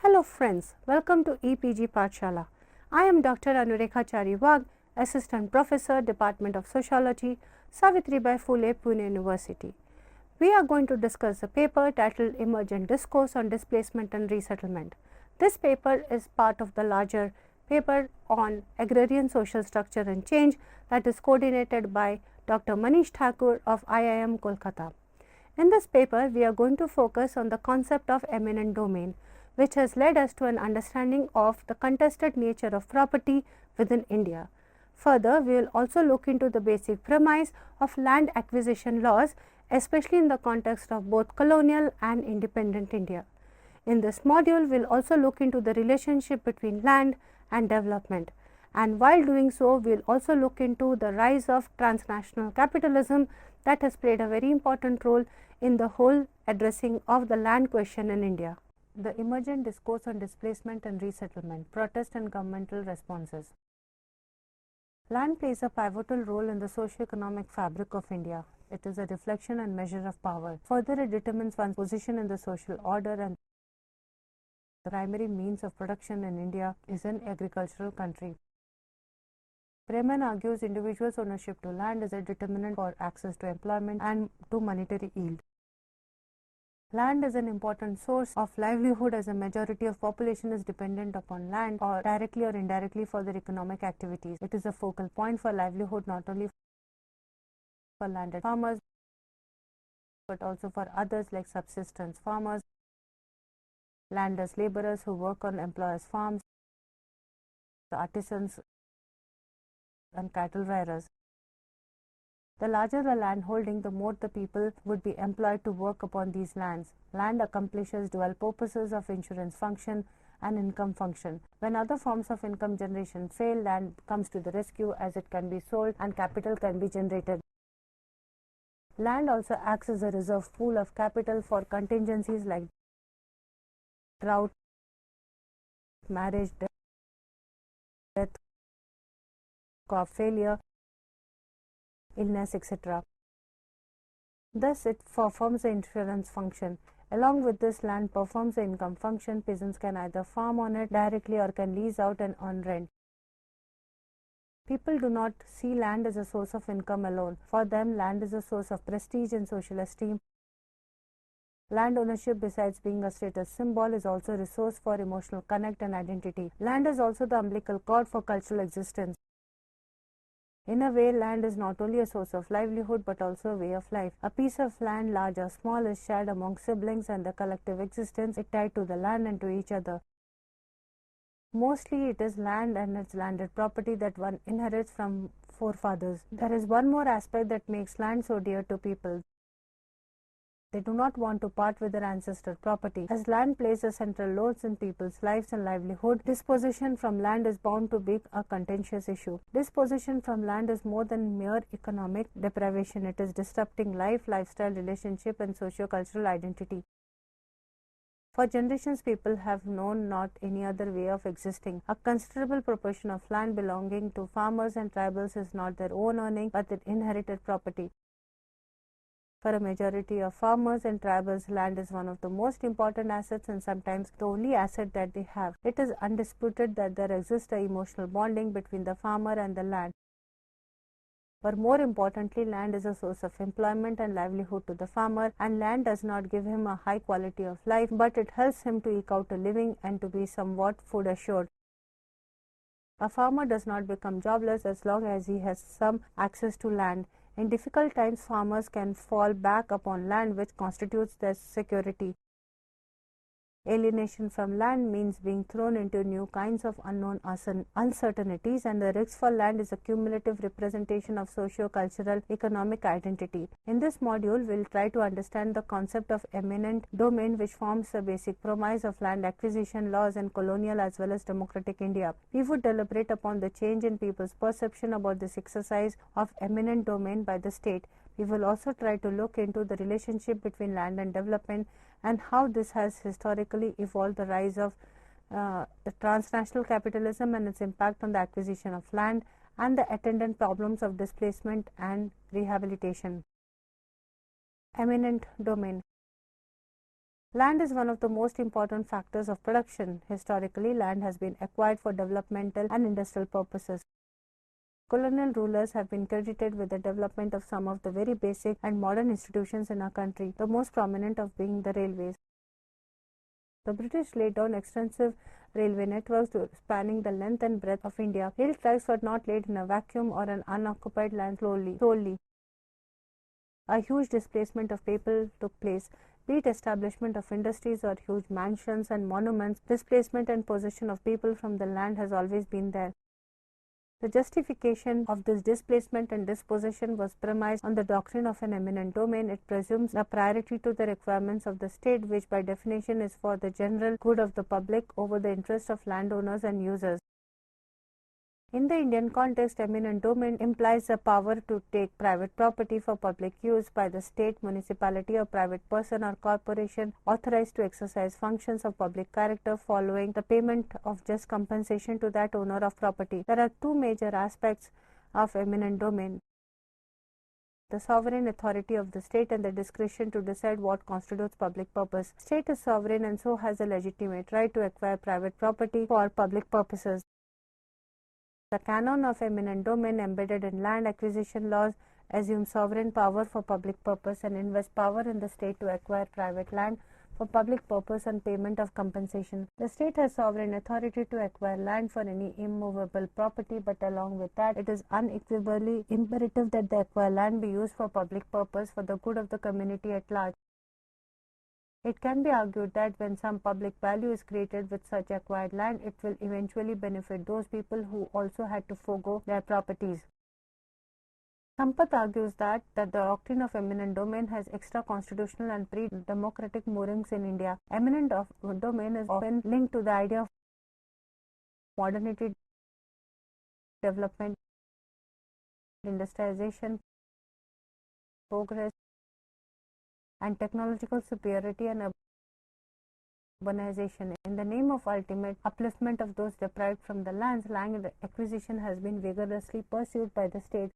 Hello friends, welcome to EPG Pathshala. I am Dr. Anurekha Chariwag, Assistant Professor, Department of Sociology, Savitribai Phule, Pune University. We are going to discuss a paper titled Emergent Discourse on Displacement and Resettlement. This paper is part of the larger paper on Agrarian Social Structure and Change that is coordinated by Dr. Manish Thakur of IIM Kolkata. In this paper, we are going to focus on the concept of eminent domain, which has led us to an understanding of the contested nature of property within India. Further, we will also look into the basic premise of land acquisition laws, especially in the context of both colonial and independent India. In this module, we will also look into the relationship between land and development. And while doing so, we will also look into the rise of transnational capitalism that has played a very important role in the whole addressing of the land question in India. The emergent discourse on displacement and resettlement, protest and governmental responses. Land plays a pivotal role in the socio-economic fabric of India. It is a reflection and measure of power. Further, it determines one's position in the social order, and the primary means of production in India is an agricultural country. Bremen argues individuals' ownership to land is a determinant for access to employment and to monetary yield. Land is an important source of livelihood as a majority of population is dependent upon land or directly or indirectly for their economic activities. It is a focal point for livelihood not only for landed farmers but also for others like subsistence farmers, landless laborers who work on employers' farms, artisans and cattle rearers. The larger the land holding, the more the people would be employed to work upon these lands. Land accomplishes dual purposes of insurance function and income function. When other forms of income generation fail, land comes to the rescue as it can be sold and capital can be generated. Land also acts as a reserve pool of capital for contingencies like drought, marriage, death, crop failure, illness, etc. Thus, it performs the insurance function. Along with this, land performs the income function. Peasants can either farm on it directly or can lease out and earn rent. People do not see land as a source of income alone. For them, land is a source of prestige and social esteem. Land ownership, besides being a status symbol, is also a resource for emotional connect and identity. Land is also the umbilical cord for cultural existence. In a way, land is not only a source of livelihood but also a way of life. A piece of land, large or small, is shared among siblings, and the collective existence is tied to the land and to each other. Mostly it is land and its landed property that one inherits from forefathers. There is one more aspect that makes land so dear to people. They do not want to part with their ancestral property. As land plays a central role in people's lives and livelihood, dispossession from land is bound to be a contentious issue. Dispossession from land is more than mere economic deprivation. It is disrupting life, lifestyle, relationship, and socio-cultural identity. For generations, people have known not any other way of existing. A considerable proportion of land belonging to farmers and tribals is not their own earning but their inherited property. For a majority of farmers and tribals, land is one of the most important assets and sometimes the only asset that they have. It is undisputed that there exists an emotional bonding between the farmer and the land. But more importantly, land is a source of employment and livelihood to the farmer, and land does not give him a high quality of life, but it helps him to eke out a living and to be somewhat food assured. A farmer does not become jobless as long as he has some access to land. In difficult times, farmers can fall back upon land which constitutes their security. Alienation from land means being thrown into new kinds of unknown uncertainties, and the risk for land is a cumulative representation of socio-cultural economic identity. In this module, we will try to understand the concept of eminent domain, which forms the basic premise of land acquisition laws in colonial as well as democratic India. We would deliberate upon the change in people's perception about this exercise of eminent domain by the state. We will also try to look into the relationship between land and development and how this has historically evolved, the rise of the transnational capitalism and its impact on the acquisition of land, and the attendant problems of displacement and rehabilitation. Eminent domain. Land is one of the most important factors of production. Historically, land has been acquired for developmental and industrial purposes. Colonial rulers have been credited with the development of some of the very basic and modern institutions in our country, the most prominent of being the railways. The British laid down extensive railway networks spanning the length and breadth of India. Rail tracks were not laid in a vacuum or an unoccupied land solely. A huge displacement of people took place, be it establishment of industries or huge mansions and monuments. Displacement and possession of people from the land has always been there. The justification of this displacement and dispossession was premised on the doctrine of an eminent domain. It presumes a priority to the requirements of the state, which by definition is for the general good of the public over the interest of landowners and users. In the Indian context, eminent domain implies the power to take private property for public use by the state, municipality, or private person or corporation authorized to exercise functions of public character following the payment of just compensation to that owner of property. There are two major aspects of eminent domain: the sovereign authority of the state and the discretion to decide what constitutes public purpose. State is sovereign and so has a legitimate right to acquire private property for public purposes. The canon of eminent domain embedded in land acquisition laws assumes sovereign power for public purpose and invests power in the state to acquire private land for public purpose and payment of compensation. The state has sovereign authority to acquire land for any immovable property, but along with that, it is unequivocally imperative that the acquired land be used for public purpose for the good of the community at large. It can be argued that when some public value is created with such acquired land, it will eventually benefit those people who also had to forego their properties. Sampath argues that the doctrine of eminent domain has extra constitutional and pre-democratic moorings in India. Eminent domain is often linked to the idea of modernity, development, industrialization, progress, and technological superiority and urbanization. In the name of ultimate upliftment of those deprived from the lands, land acquisition has been vigorously pursued by the state,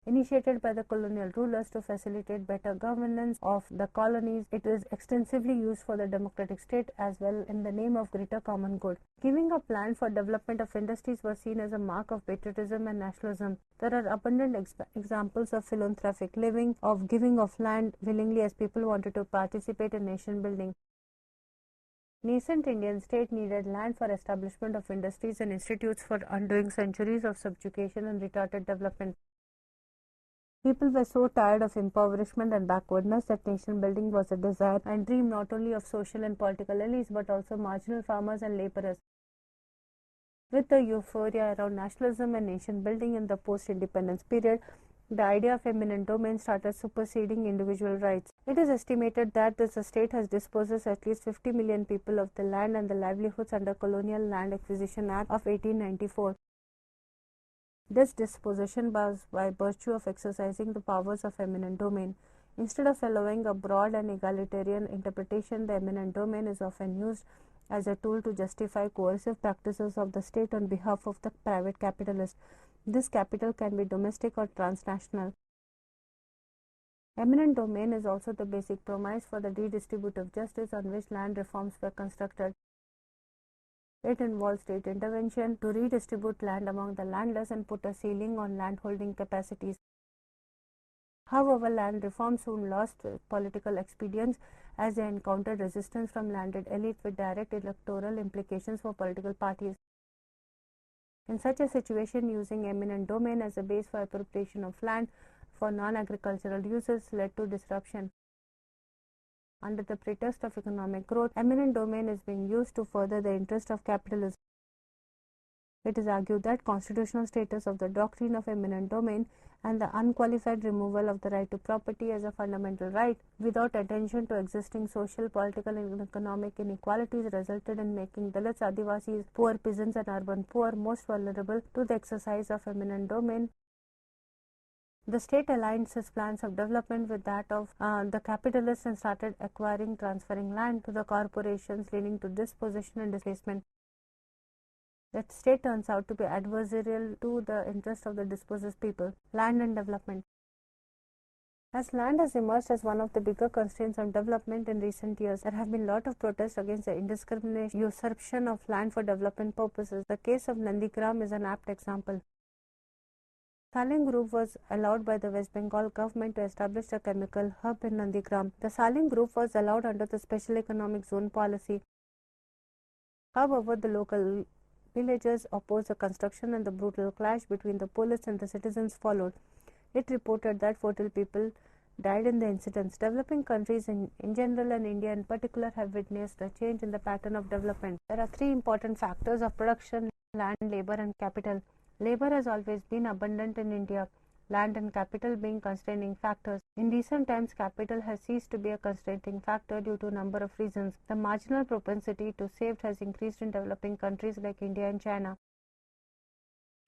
initiated by the colonial rulers to facilitate better governance of the colonies. It is extensively used for the democratic state as well in the name of greater common good. Giving up land for development of industries was seen as a mark of patriotism and nationalism. There are abundant examples of philanthropic living, of giving of land willingly as people wanted to participate in nation building. Nascent Indian state needed land for establishment of industries and institutes for undoing centuries of subjugation and retarded development. People were so tired of impoverishment and backwardness that nation building was a desire and dream not only of social and political elites but also marginal farmers and laborers. With the euphoria around nationalism and nation building in the post-independence period, the idea of eminent domain started superseding individual rights. It is estimated that the state has dispossessed at least 50 million people of the land and the livelihoods under Colonial Land Acquisition Act of 1894. This dispossession was by virtue of exercising the powers of eminent domain. Instead of allowing a broad and egalitarian interpretation, the eminent domain is often used as a tool to justify coercive practices of the state on behalf of the private capitalist. This capital can be domestic or transnational. Eminent domain is also the basic premise for the redistributive justice on which land reforms were constructed. It involves state intervention to redistribute land among the landless and put a ceiling on landholding capacities. However, land reform soon lost political expedience as they encountered resistance from landed elite with direct electoral implications for political parties. In such a situation, using eminent domain as a base for appropriation of land for non-agricultural uses led to disruption. Under the pretext of economic growth, eminent domain is being used to further the interest of capitalism. It is argued that constitutional status of the doctrine of eminent domain and the unqualified removal of the right to property as a fundamental right without attention to existing social, political and economic inequalities resulted in making Dalits, Adivasis, poor peasants and urban poor most vulnerable to the exercise of eminent domain. The state aligned its plans of development with that of the capitalists and started acquiring, transferring land to the corporations, leading to dispossession and displacement. The state turns out to be adversarial to the interest of the dispossessed people. Land and development. As land has emerged as one of the bigger constraints on development in recent years, there have been a lot of protests against the indiscriminate usurpation of land for development purposes. The case of Nandigram is an apt example. Saling Group was allowed by the West Bengal government to establish a chemical hub in Nandigram. The Saling Group was allowed under the Special Economic Zone policy. However, the local villagers opposed the construction and the brutal clash between the police and the citizens followed. It reported that 40 people died in the incidents. Developing countries in general and India in particular have witnessed a change in the pattern of development. There are three important factors of production: land, labor and capital. Labor has always been abundant in India, land and capital being constraining factors. In recent times, capital has ceased to be a constraining factor due to a number of reasons. The marginal propensity to save has increased in developing countries like India and China.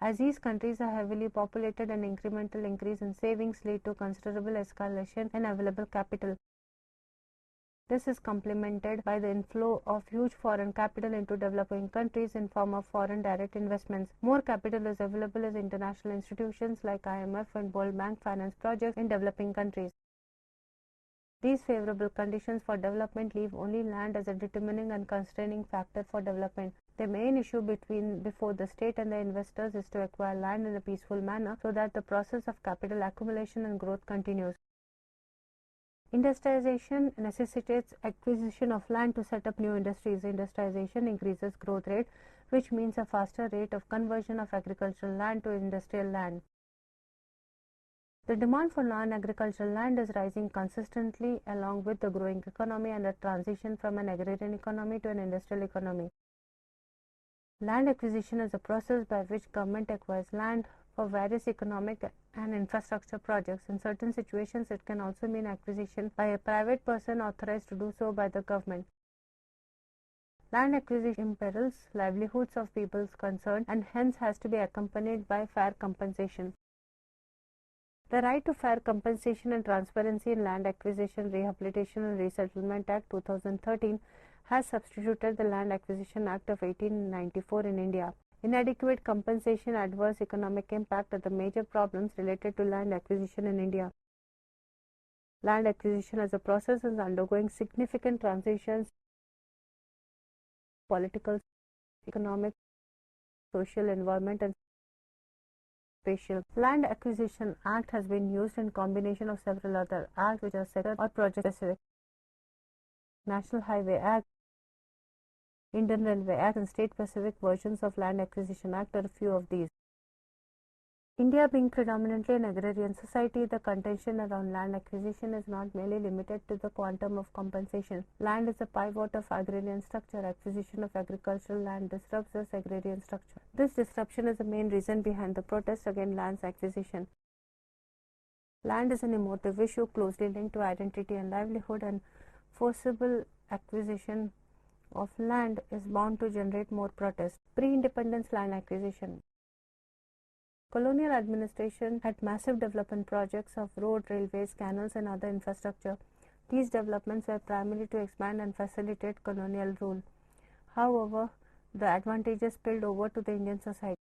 As these countries are heavily populated, an incremental increase in savings lead to considerable escalation in available capital. This is complemented by the inflow of huge foreign capital into developing countries in form of foreign direct investments. More capital is available as international institutions like IMF and World Bank finance projects in developing countries. These favorable conditions for development leave only land as a determining and constraining factor for development. The main issue before the state and the investors is to acquire land in a peaceful manner so that the process of capital accumulation and growth continues. Industrialization necessitates acquisition of land to set up new industries. Industrialization increases growth rate, which means a faster rate of conversion of agricultural land to industrial land. The demand for non-agricultural land is rising consistently along with the growing economy and the transition from an agrarian economy to an industrial economy. Land acquisition is a process by which government acquires land for various economic and infrastructure projects. In certain situations, it can also mean acquisition by a private person authorized to do so by the government. Land acquisition imperils livelihoods of people concerned and hence has to be accompanied by fair compensation. The Right to Fair Compensation and Transparency in Land Acquisition, Rehabilitation and Resettlement Act 2013 has substituted the Land Acquisition Act of 1894 in India. Inadequate compensation, adverse economic impact are the major problems related to land acquisition in India. Land acquisition as a process is undergoing significant transitions: political, economic, social, environment and spatial. Land Acquisition Act has been used in combination of several other acts which are sector or project specific. National Highway Act, Indian Railway Act and state-specific versions of Land Acquisition Act are a few of these. India being predominantly an agrarian society, the contention around land acquisition is not merely limited to the quantum of compensation. Land is a pivot of agrarian structure. Acquisition of agricultural land disrupts this agrarian structure. This disruption is the main reason behind the protest against land acquisition. Land is an emotive issue closely linked to identity and livelihood, and forcible acquisition of land is bound to generate more protest. Pre-independence land acquisition. Colonial administration had massive development projects of road, railways, canals and other infrastructure. These developments were primarily to expand and facilitate colonial rule. However, the advantages spilled over to the Indian society.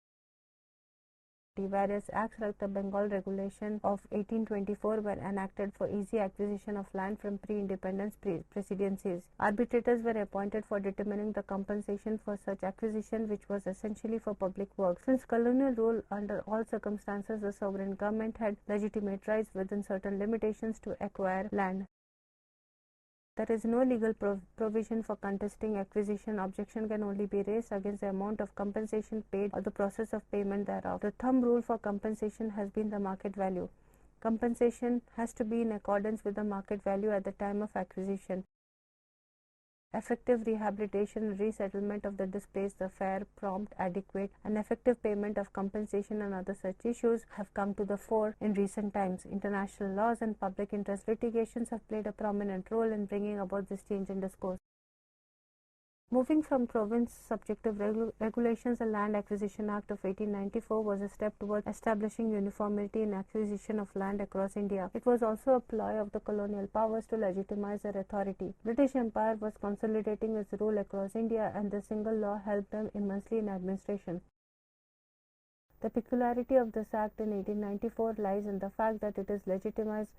Various acts like the Bengal Regulation of 1824 were enacted for easy acquisition of land from pre-independence presidencies. Arbitrators were appointed for determining the compensation for such acquisition, which was essentially for public works. Since colonial rule, under all circumstances, the sovereign government had legitimate rights within certain limitations to acquire land. There is no legal provision for contesting acquisition. Objection can only be raised against the amount of compensation paid or the process of payment thereof. The thumb rule for compensation has been the market value. Compensation has to be in accordance with the market value at the time of acquisition. Effective rehabilitation and resettlement of the displaced, the fair, prompt, adequate and effective payment of compensation and other such issues have come to the fore in recent times. International laws and public interest litigations have played a prominent role in bringing about this change in discourse. Moving from province subjective regulations, the Land Acquisition Act of 1894 was a step towards establishing uniformity in acquisition of land across India. It was also a ploy of the colonial powers to legitimize their authority. British Empire was consolidating its rule across India, and the single law helped them immensely in administration. The peculiarity of this act in 1894 lies in the fact that it is legitimized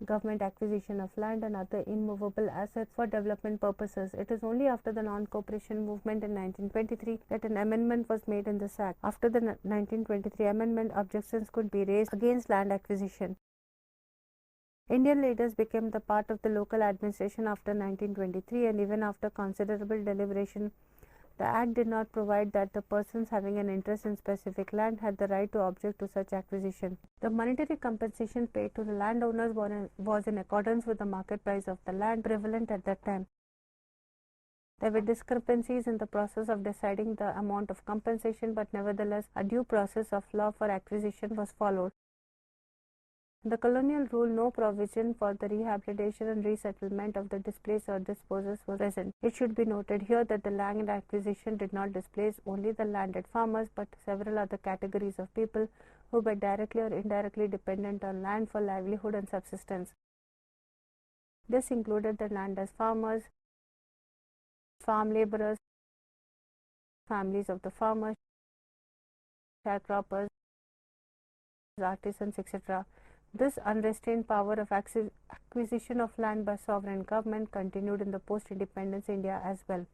government acquisition of land and other immovable assets for development purposes. It is only after the non-cooperation movement in 1923 that an amendment was made in this Act. After the 1923 amendment, objections could be raised against land acquisition. Indian leaders became the part of the local administration after 1923, and even after considerable deliberation, the Act did not provide that the persons having an interest in specific land had the right to object to such acquisition. The monetary compensation paid to the landowners was in accordance with the market price of the land prevalent at that time. There were discrepancies in the process of deciding the amount of compensation, but nevertheless, a due process of law for acquisition was followed. In the colonial rule, no provision for the rehabilitation and resettlement of the displaced or dispossessed was present. It should be noted here that the land acquisition did not displace only the landed farmers, but several other categories of people who were directly or indirectly dependent on land for livelihood and subsistence. This included the landless farmers, farm laborers, families of the farmers, sharecroppers, artisans, etc. This unrestrained power of acquisition of land by sovereign government continued in the post-independence India as well.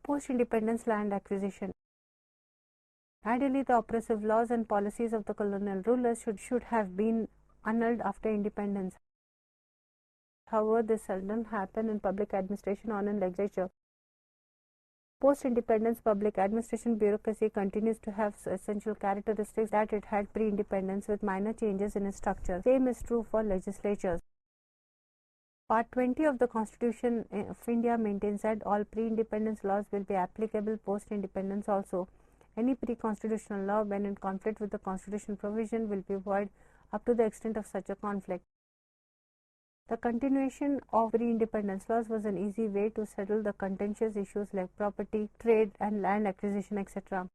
Post-independence land acquisition. Ideally, the oppressive laws and policies of the colonial rulers should have been annulled after independence. However, this seldom happened in public administration or in legislature. Post-independence public administration bureaucracy continues to have essential characteristics that it had pre-independence, with minor changes in its structure. Same is true for legislatures. Part 20 of the Constitution of India maintains that all pre-independence laws will be applicable post-independence also. Any pre-constitutional law, when in conflict with the constitutional provision, will be void up to the extent of such a conflict. The continuation of pre-independence laws was an easy way to settle the contentious issues like property, trade and land acquisition, etc.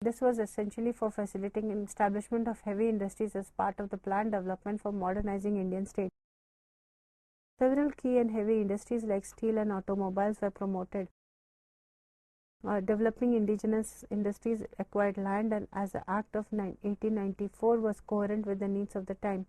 This was essentially for facilitating establishment of heavy industries as part of the planned development for modernizing Indian state. Several key and heavy industries like steel and automobiles were promoted. Developing indigenous industries acquired land, and as the Act of 1894 was coherent with the needs of the time.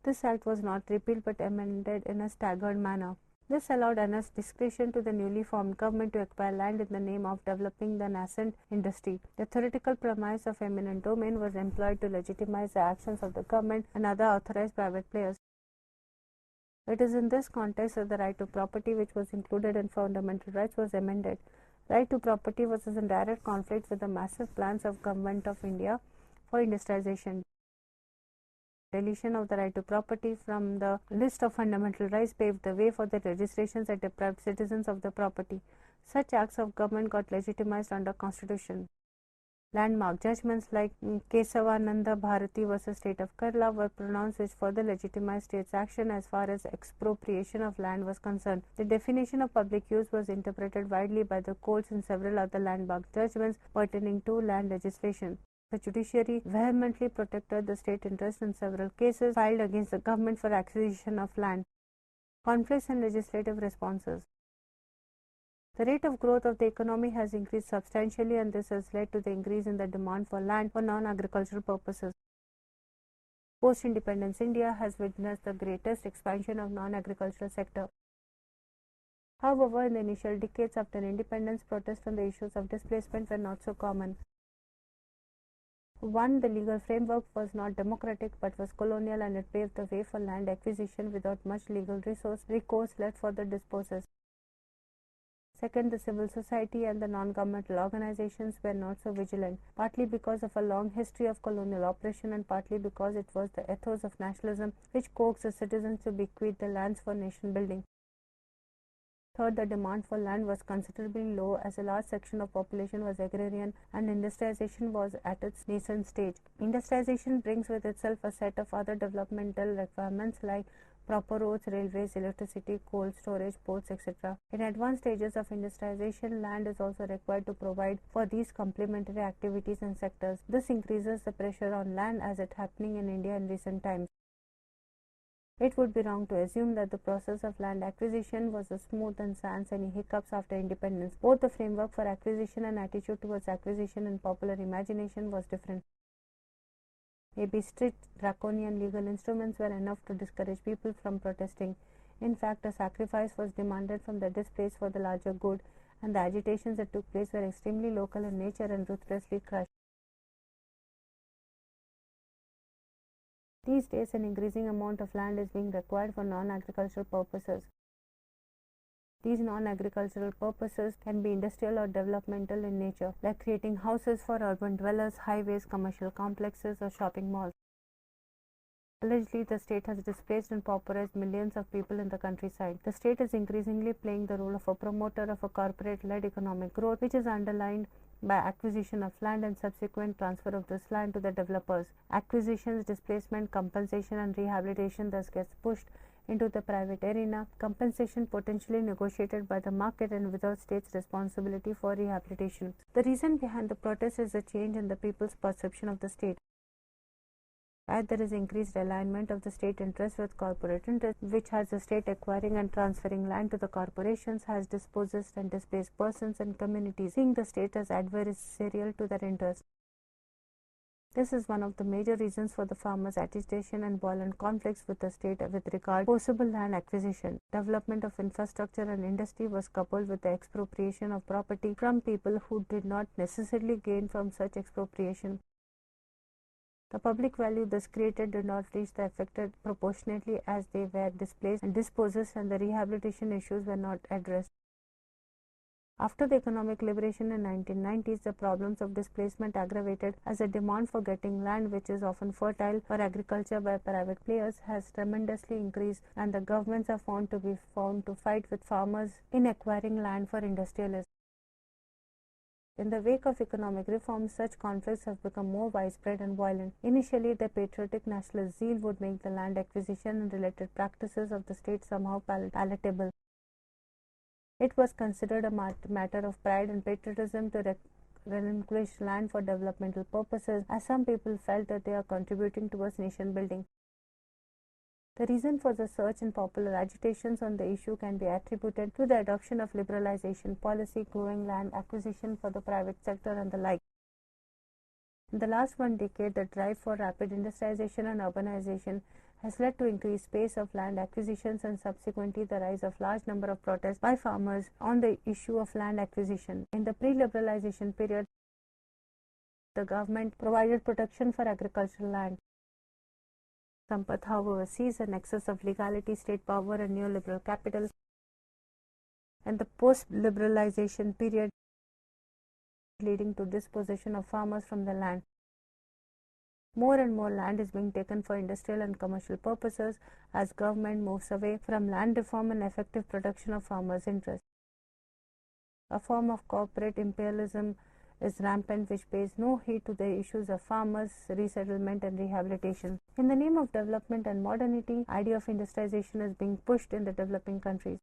This Act was not repealed but amended in a staggered manner. This allowed enough discretion to the newly formed government to acquire land in the name of developing the nascent industry. The theoretical premise of eminent domain was employed to legitimize the actions of the government and other authorized private players. It is in this context that the right to property, which was included in fundamental rights, was amended. Right to property was in direct conflict with the massive plans of Government of India for industrialization. Deletion of the right to property from the list of fundamental rights paved the way for the legislations that deprived citizens of the property. Such acts of government got legitimized under Constitution. Landmark judgments like Kesavananda Bharati versus State of Kerala were pronounced, which further legitimized state's action as far as expropriation of land was concerned. The definition of public use was interpreted widely by the courts in several other landmark judgments pertaining to land legislation. The judiciary vehemently protected the state interest in several cases filed against the government for acquisition of land. Conflicts and legislative responses. The rate of growth of the economy has increased substantially, and this has led to the increase in the demand for land for non-agricultural purposes. Post-independence India has witnessed the greatest expansion of non-agricultural sector. However, in the initial decades after independence, protests on the issues of displacement were not so common. One, the legal framework was not democratic but was colonial, and it paved the way for land acquisition without much legal recourse left for the dispossessed. Second, the civil society and the non-governmental organizations were not so vigilant, partly because of a long history of colonial oppression and partly because it was the ethos of nationalism which coaxed the citizens to bequeath the lands for nation building. Third, the demand for land was considerably low as a large section of population was agrarian and industrialization was at its nascent stage. Industrialization brings with itself a set of other developmental requirements like proper roads, railways, electricity, coal storage, ports, etc. In advanced stages of industrialization, land is also required to provide for these complementary activities and sectors. This increases the pressure on land as it happening in India in recent times. It would be wrong to assume that the process of land acquisition was as smooth and sans any hiccups after independence. Both the framework for acquisition and attitude towards acquisition in popular imagination was different. Maybe strict draconian legal instruments were enough to discourage people from protesting. In fact, a sacrifice was demanded from the displaced for the larger good, and the agitations that took place were extremely local in nature and ruthlessly crushed. These days, an increasing amount of land is being required for non-agricultural purposes. These non-agricultural purposes can be industrial or developmental in nature, like creating houses for urban dwellers, highways, commercial complexes, or shopping malls. Allegedly, the state has displaced and pauperized millions of people in the countryside. The state is increasingly playing the role of a promoter of a corporate-led economic growth, which is underlined by acquisition of land and subsequent transfer of this land to the developers. Acquisitions, displacement, compensation, and rehabilitation thus gets pushed into the private arena, compensation potentially negotiated by the market and without state's responsibility for rehabilitation. The reason behind the protest is a change in the people's perception of the state. As there is increased alignment of the state interest with corporate interest, which has the state acquiring and transferring land to the corporations, has dispossessed and displaced persons and communities, seeing the state as adversarial to their interest. This is one of the major reasons for the farmers' agitation and violent conflicts with the state with regard to possible land acquisition. Development of infrastructure and industry was coupled with the expropriation of property from people who did not necessarily gain from such expropriation. The public value thus created did not reach the affected proportionately as they were displaced and dispossessed, and the rehabilitation issues were not addressed. After the economic liberation in 1990s, the problems of displacement aggravated as the demand for getting land, which is often fertile for agriculture by private players, has tremendously increased, and the governments are found to fight with farmers in acquiring land for industrialists. In the wake of economic reforms, such conflicts have become more widespread and violent. Initially, the patriotic nationalist zeal would make the land acquisition and related practices of the state somehow palatable. It was considered a matter of pride and patriotism to relinquish land for developmental purposes, as some people felt that they are contributing towards nation building. The reason for the surge in popular agitations on the issue can be attributed to the adoption of liberalization policy, growing land acquisition for the private sector, and the like. In the last one decade, the drive for rapid industrialization and urbanization has led to increased pace of land acquisitions and subsequently the rise of large number of protests by farmers on the issue of land acquisition. In the pre-liberalization period, the government provided protection for agricultural land. Sampath, however, sees an excess of legality, state power, and neoliberal capital. And the post-liberalization period leading to dispossession of farmers from the land. More and more land is being taken for industrial and commercial purposes as government moves away from land reform and effective protection of farmers' interests. A form of corporate imperialism is rampant, which pays no heed to the issues of farmers, resettlement, and rehabilitation. In the name of development and modernity, the idea of industrialization is being pushed in the developing countries.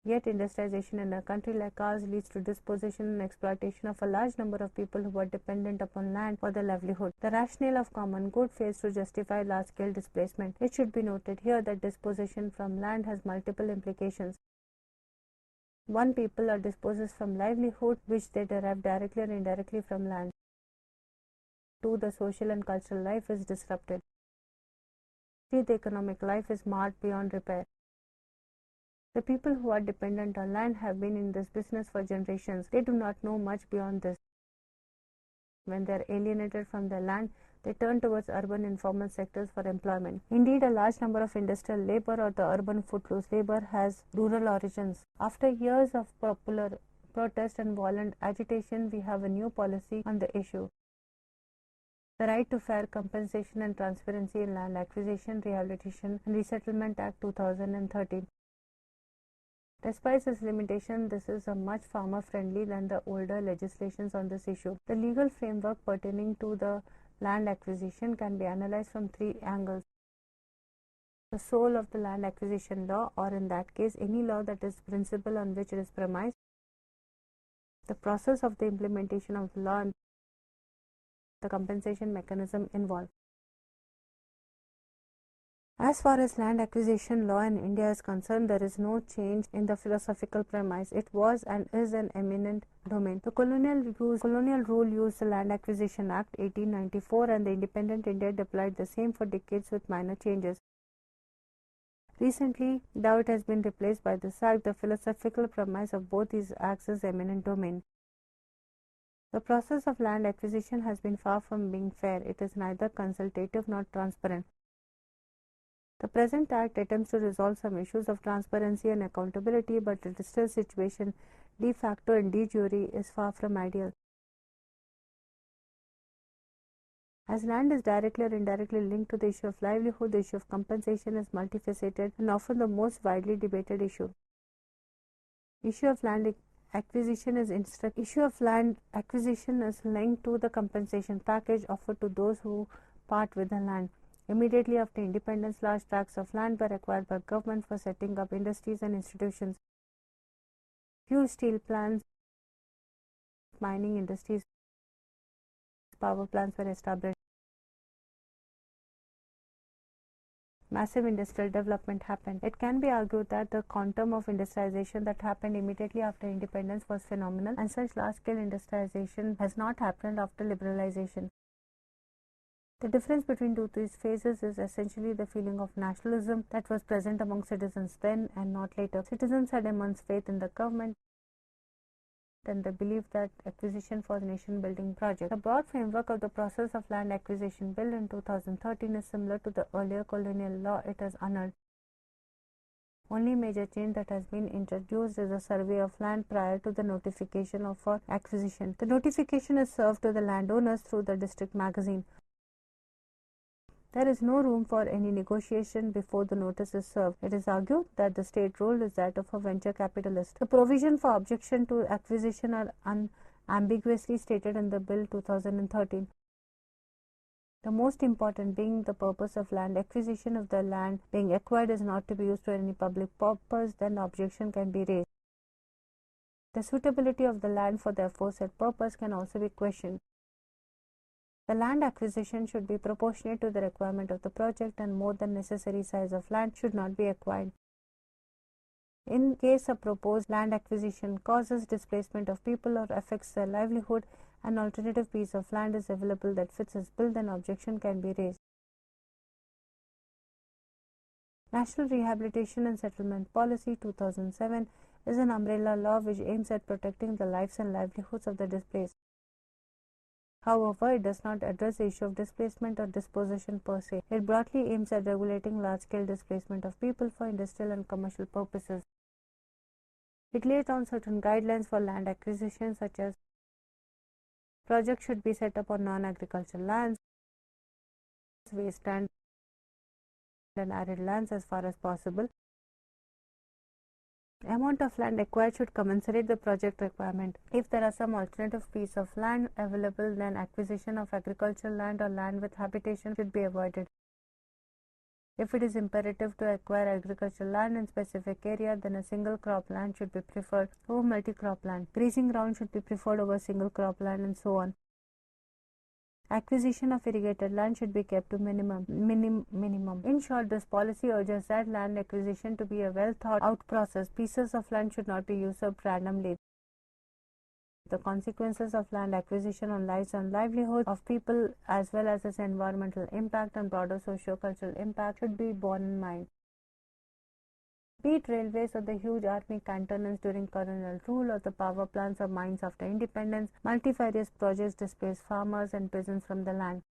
Yet industrialization in a country like ours leads to dispossession and exploitation of a large number of people who are dependent upon land for their livelihood. The rationale of common good fails to justify large-scale displacement. It should be noted here that dispossession from land has multiple implications. One, people are dispossessed from livelihood which they derive directly or indirectly from land. Two, the social and cultural life is disrupted. Three, the economic life is marred beyond repair. The people who are dependent on land have been in this business for generations. They do not know much beyond this. When they are alienated from their land, they turn towards urban informal sectors for employment. Indeed, a large number of industrial labor or the urban footloose labor has rural origins. After years of popular protest and violent agitation, we have a new policy on the issue. The Right to Fair Compensation and Transparency in Land Acquisition, Rehabilitation and Resettlement Act 2013. Despite its limitation, this is a much farmer-friendly than the older legislations on this issue. The legal framework pertaining to the land acquisition can be analyzed from three angles. The soul of the land acquisition law, or in that case, any law that is principle on which it is premised. The process of the implementation of the law and the compensation mechanism involved. As far as land acquisition law in India is concerned, there is no change in the philosophical premise. It was and is an eminent domain. The colonial rule used the Land Acquisition Act 1894, and the independent India deployed the same for decades with minor changes. Recently, though it has been replaced by this act, the philosophical premise of both these acts is eminent domain. The process of land acquisition has been far from being fair. It is neither consultative nor transparent. The present Act attempts to resolve some issues of transparency and accountability, but the distress situation de facto and de jure is far from ideal. As land is directly or indirectly linked to the issue of livelihood, the issue of compensation is multifaceted and often the most widely debated issue. Issue of land acquisition is linked to the compensation package offered to those who part with the land. Immediately after independence, large tracts of land were acquired by government for setting up industries and institutions. Huge steel plants, mining industries, power plants were established. Massive industrial development happened. It can be argued that the quantum of industrialization that happened immediately after independence was phenomenal, and such large-scale industrialization has not happened after liberalization. The difference between these phases is essentially the feeling of nationalism that was present among citizens then and not later. Citizens had immense faith in the government and the belief that acquisition for nation-building project. The broad framework of the process of land acquisition bill in 2013 is similar to the earlier colonial law it has annulled. Only major change that has been introduced is a survey of land prior to the notification of for acquisition. The notification is served to the landowners through the district magazine. There is no room for any negotiation before the notice is served. It is argued that the state role is that of a venture capitalist. The provision for objection to acquisition are unambiguously stated in the Bill 2013. The most important being the purpose of land acquisition. If the land being acquired is not to be used for any public purpose, then objection can be raised. The suitability of the land for the aforesaid purpose can also be questioned. The land acquisition should be proportionate to the requirement of the project, and more than necessary size of land should not be acquired. In case a proposed land acquisition causes displacement of people or affects their livelihood, an alternative piece of land is available that fits this bill, then objection can be raised. National Rehabilitation and Settlement Policy 2007 is an umbrella law which aims at protecting the lives and livelihoods of the displaced. However, it does not address the issue of displacement or dispossession per se. It broadly aims at regulating large-scale displacement of people for industrial and commercial purposes. It lays down certain guidelines for land acquisition, such as projects should be set up on non-agricultural lands, wasteland and arid lands as far as possible. The amount of land acquired should commensurate the project requirement. If there are some alternative piece of land available, then acquisition of agricultural land or land with habitation should be avoided. If it is imperative to acquire agricultural land in specific area, then a single crop land should be preferred over multi-crop land. Grazing ground should be preferred over single crop land, and so on. Acquisition of irrigated land should be kept to minimum. In short, this policy urges that land acquisition to be a well thought out process. Pieces of land should not be usurped randomly. The consequences of land acquisition on lives and livelihood of people, as well as its environmental impact and broader socio-cultural impact, should be borne in mind. Be it railways or the huge army cantonments during colonial rule, or the power plants or mines after independence, multifarious projects displace farmers and peasants from the land.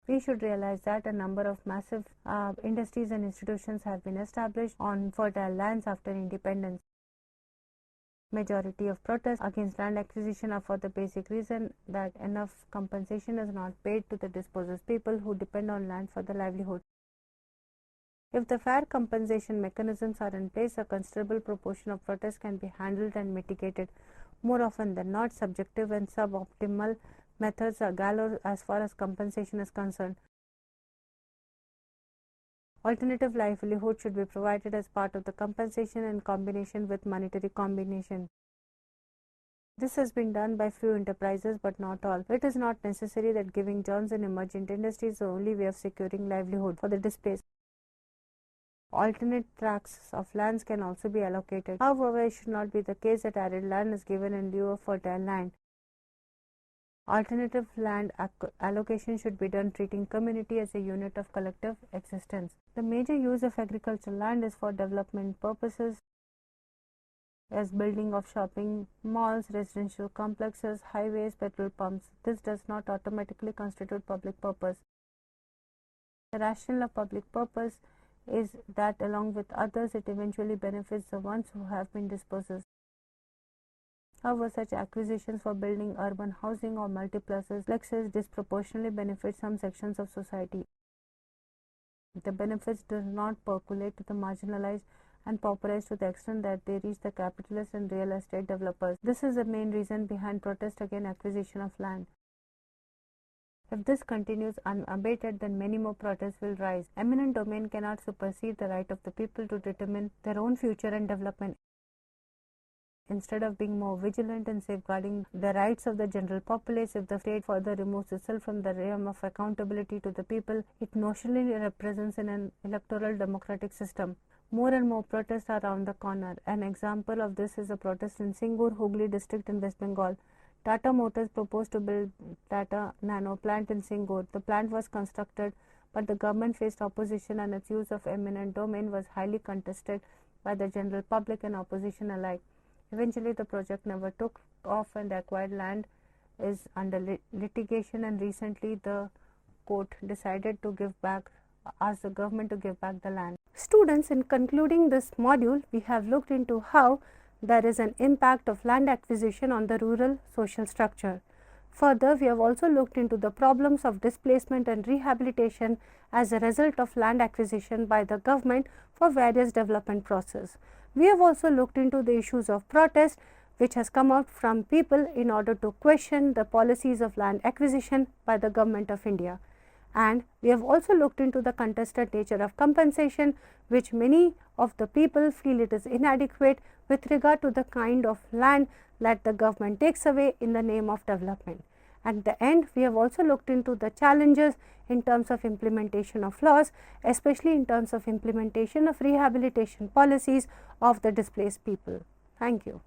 We should realize that a number of massive industries and institutions have been established on fertile lands after independence. Majority of protests against land acquisition are for the basic reason that enough compensation is not paid to the dispossessed people who depend on land for their livelihood. If the fair compensation mechanisms are in place, a considerable proportion of protests can be handled and mitigated. More often than not, subjective and suboptimal methods are galore as far as compensation is concerned. Alternative livelihood should be provided as part of the compensation in combination with monetary compensation. This has been done by few enterprises but not all. It is not necessary that giving jobs in emergent industries is the only way of securing livelihood for the displaced. Alternate tracts of lands can also be allocated. However, it should not be the case that arid land is given in lieu of fertile land. Alternative land allocation should be done treating community as a unit of collective existence. The major use of agricultural land is for development purposes, as building of shopping malls, residential complexes, highways, petrol pumps. This does not automatically constitute public purpose. The rationale of public purpose is that along with others it eventually benefits the ones who have been dispossessed. However, such acquisitions for building urban housing or multiplexes disproportionately benefit some sections of society. The benefits do not percolate to the marginalized and pauperized to the extent that they reach the capitalists and real estate developers. This is the main reason behind protest against acquisition of land. If this continues unabated, then many more protests will rise. Eminent domain cannot supersede the right of the people to determine their own future and development. Instead of being more vigilant in safeguarding the rights of the general populace, if the state further removes itself from the realm of accountability to the people, it notionally represents an electoral democratic system. More and more protests are around the corner. An example of this is a protest in Singur, Hooghly district in West Bengal. Tata Motors proposed to build Tata Nano plant in Singur. The plant was constructed, but the government faced opposition and its use of eminent domain was highly contested by the general public and opposition alike. Eventually, the project never took off and the acquired land is under litigation, and recently the court decided to ask the government to give back the land. Students, in concluding this module, we have looked into how there is an impact of land acquisition on the rural social structure. Further, we have also looked into the problems of displacement and rehabilitation as a result of land acquisition by the government for various development processes. We have also looked into the issues of protest which has come out from people in order to question the policies of land acquisition by the government of India. And we have also looked into the contested nature of compensation, which many of the people feel it is inadequate with regard to the kind of land that the government takes away in the name of development. At the end, we have also looked into the challenges in terms of implementation of laws, especially in terms of implementation of rehabilitation policies of the displaced people. Thank you.